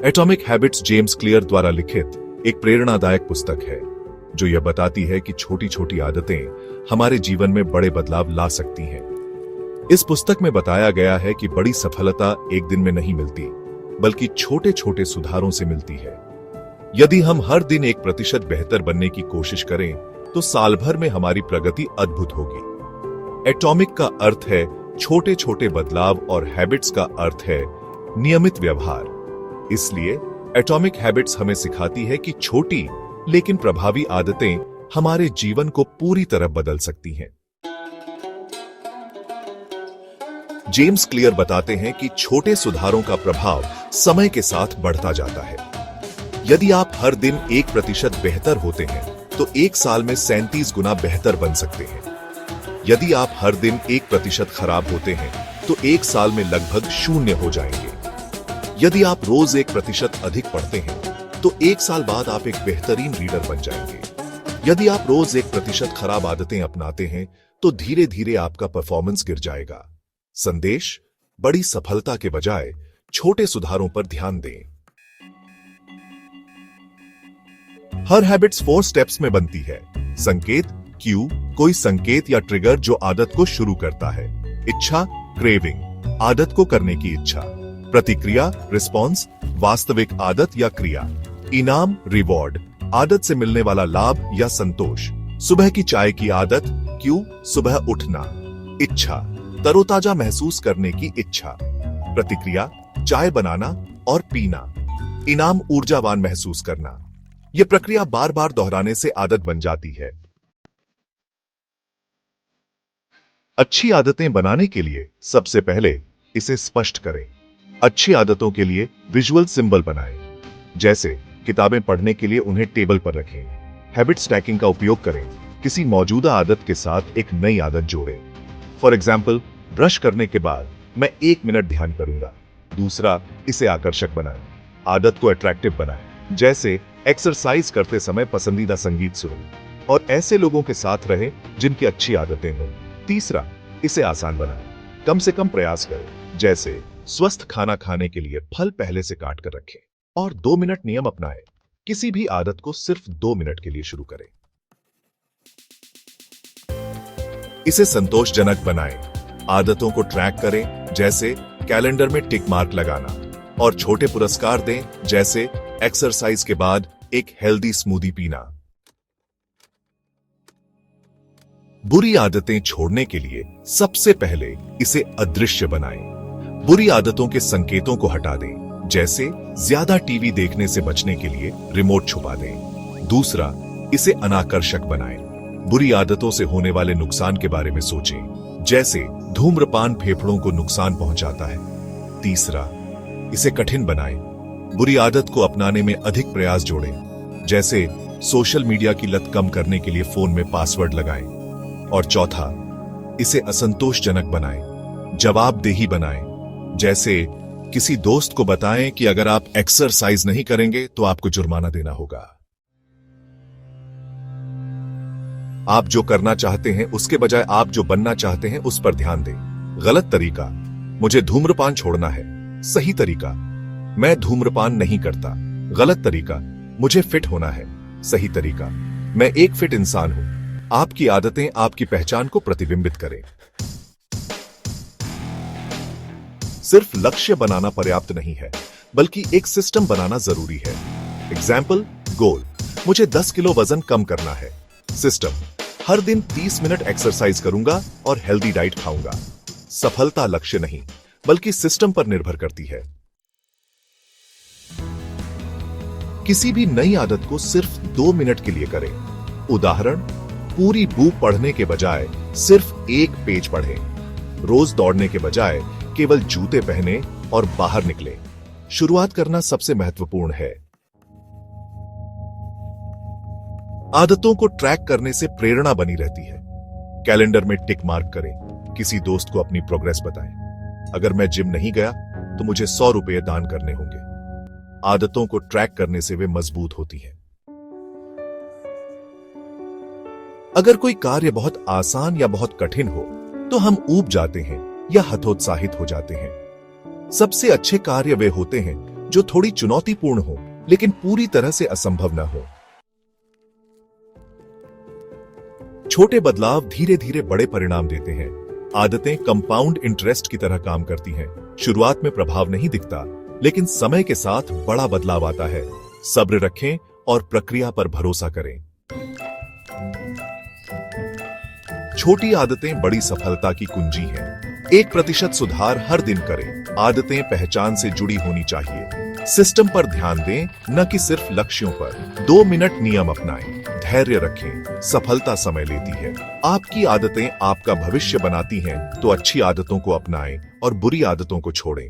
Atomic habits James clear द्वारा लिखित एक प्रेरणादायक पुस्तक है जो यह बताती है कि छोटी छोटी आदतें हमारे जीवन में बड़े बदलाव ला सकती हैं। इस पुस्तक में बताया गया है कि बड़ी सफलता एक दिन में नहीं मिलती, बल्कि छोटे छोटे सुधारों से मिलती है। यदि हम हर दिन 1% बेहतर बनने की कोशिश करें तो साल भर में हमारी प्रगति अद्भुत होगी। एटॉमिक का अर्थ है छोटे छोटे बदलाव और हैबिट्स का अर्थ है नियमित व्यवहार। इसलिए एटॉमिक हैबिट्स हमें सिखाती है कि छोटी लेकिन प्रभावी आदतें हमारे जीवन को पूरी तरह बदल सकती हैं। जेम्स क्लियर बताते हैं कि छोटे सुधारों का प्रभाव समय के साथ बढ़ता जाता है। यदि आप हर दिन 1% बेहतर होते हैं तो 1 साल में 37 गुना बेहतर बन सकते हैं। यदि आप हर दिन 1% खराब होते हैं तो 1 साल में लगभग 0 हो जाएंगे। यदि आप रोज 1% अधिक पढ़ते हैं तो 1 साल बाद आप एक बेहतरीन रीडर बन जाएंगे। यदि आप रोज 1% खराब आदतें अपनाते हैं तो धीरे धीरे आपका परफॉर्मेंस गिर जाएगा। संदेश: बड़ी सफलता के बजाय छोटे सुधारों पर ध्यान दें। हर हैबिट्स 4 स्टेप्स में बनती है। संकेत, क्यू, कोई संकेत या ट्रिगर जो आदत को शुरू करता है। इच्छा, क्रेविंग, आदत को करने की इच्छा। प्रतिक्रिया, रिस्पॉन्स, वास्तविक आदत या क्रिया। इनाम, रिवॉर्ड, आदत से मिलने वाला लाभ या संतोष। सुबह की चाय की आदत, क्यू, सुबह उठना। इच्छा, तरोताजा महसूस करने की इच्छा। प्रतिक्रिया, चाय बनाना और पीना। इनाम, ऊर्जावान महसूस करना। यह प्रक्रिया बार बार दोहराने से आदत बन जाती है। अच्छी आदतें बनाने के लिए सबसे पहले इसे स्पष्ट करें। अच्छी आदतों के लिए विजुअल सिंबल बनाएं। जैसे किताबें पढ़ने के लिए उन्हें टेबल पर रखें। हैबिट स्टैकिंग का उपयोग करें। किसी मौजूदा आदत के साथ एक नई आदत जोड़ें। फॉर एग्जाम्पल, ब्रश करने के बाद मैं 1 मिनट ध्यान करूंगा। दूसरा, इसे आकर्षक बनाएं। आदत को अट्रैक्टिव बनाएं। जैसे एक्सरसाइज करते समय पसंदीदा संगीत सुनें और ऐसे लोगों के साथ रहें जिनकी अच्छी आदतें हों। तीसरा, इसे आसान बनाएं। कम से कम प्रयास करें। जैसे स्वस्थ खाना खाने के लिए फल पहले से काट कर रखें और 2 मिनट नियम अपनाएं। किसी भी आदत को सिर्फ 2 मिनट के लिए शुरू करें। इसे संतोषजनक बनाएं। आदतों को ट्रैक करें, जैसे कैलेंडर में टिक मार्क लगाना, और छोटे पुरस्कार दें, जैसे एक्सरसाइज के बाद एक हेल्दी स्मूदी पीना। बुरी आदतें छोड़ने के लिए सबसे पहले इसे अदृश्य बनाएं। बुरी आदतों के संकेतों को हटा दें, जैसे ज्यादा टीवी देखने से बचने के लिए रिमोट छुपा दें। दूसरा, इसे अनाकर्षक बनाएं। बुरी आदतों से होने वाले नुकसान के बारे में सोचें, जैसे धूम्रपान फेफड़ों को नुकसान पहुंचाता है। तीसरा, इसे कठिन बनाएं। बुरी आदत को अपनाने में अधिक प्रयास जोड़ें, जैसे सोशल मीडिया की लत कम करने के लिए फोन में पासवर्ड लगाएं। और चौथा, इसे असंतोषजनक बनाएं। जवाबदेही बनाएं, जैसे किसी दोस्त को बताएं कि अगर आप एक्सरसाइज नहीं करेंगे तो आपको जुर्माना देना होगा। आप जो करना चाहते हैं उसके बजाय आप जो बनना चाहते हैं उस पर ध्यान दें। गलत तरीका, मुझे धूम्रपान छोड़ना है। सही तरीका, मैं धूम्रपान नहीं करता। गलत तरीका, मुझे फिट होना है। सही तरीका, मैं एक फिट इंसान हूं। आपकी आदतें आपकी पहचान को प्रतिबिंबित करें। सिर्फ लक्ष्य बनाना पर्याप्त नहीं है, बल्कि एक सिस्टम बनाना जरूरी है। एग्जाम्पल, गोल, मुझे 10 किलो वजन कम करना है। सिस्टम, हर दिन 30 मिनट एक्सरसाइज करूंगा और हेल्दी डाइट खाऊंगा। सफलता लक्ष्य नहीं, बल्कि सिस्टम पर निर्भर करती है। किसी भी नई आदत को सिर्फ 2 मिनट के लिए करें। उदाहरण, पूरी बुक पढ़ने के बजाय सिर्फ 1 पेज पढ़ें। रोज दौड़ने के बजाय केवल जूते पहने और बाहर निकले। शुरुआत करना सबसे महत्वपूर्ण है। आदतों को ट्रैक करने से प्रेरणा बनी रहती है। कैलेंडर में टिक मार्क करें। किसी दोस्त को अपनी प्रोग्रेस बताएं। अगर मैं जिम नहीं गया तो मुझे 100 रुपये दान करने होंगे। आदतों को ट्रैक करने से वे मजबूत होती हैं। अगर कोई कार्य बहुत आसान या बहुत कठिन हो तो हम ऊब जाते हैं या हतोत्साहित हो जाते हैं। सबसे अच्छे कार्य वे होते हैं जो थोड़ी चुनौतीपूर्ण हो लेकिन पूरी तरह से असंभव न हो। छोटे बदलाव धीरे धीरे बड़े परिणाम देते हैं। आदतें कंपाउंड इंटरेस्ट की तरह काम करती हैं। शुरुआत में प्रभाव नहीं दिखता, लेकिन समय के साथ बड़ा बदलाव आता है। सब्र रखें और प्रक्रिया पर भरोसा करें। छोटी आदतें बड़ी सफलता की कुंजी हैं। 1% सुधार हर दिन करें। आदतें पहचान से जुड़ी होनी चाहिए। सिस्टम पर ध्यान दें, न कि सिर्फ लक्ष्यों पर। 2 मिनट नियम अपनाएं। धैर्य रखें, सफलता समय लेती है। आपकी आदतें आपका भविष्य बनाती हैं, तो अच्छी आदतों को अपनाएं और बुरी आदतों को छोड़ें।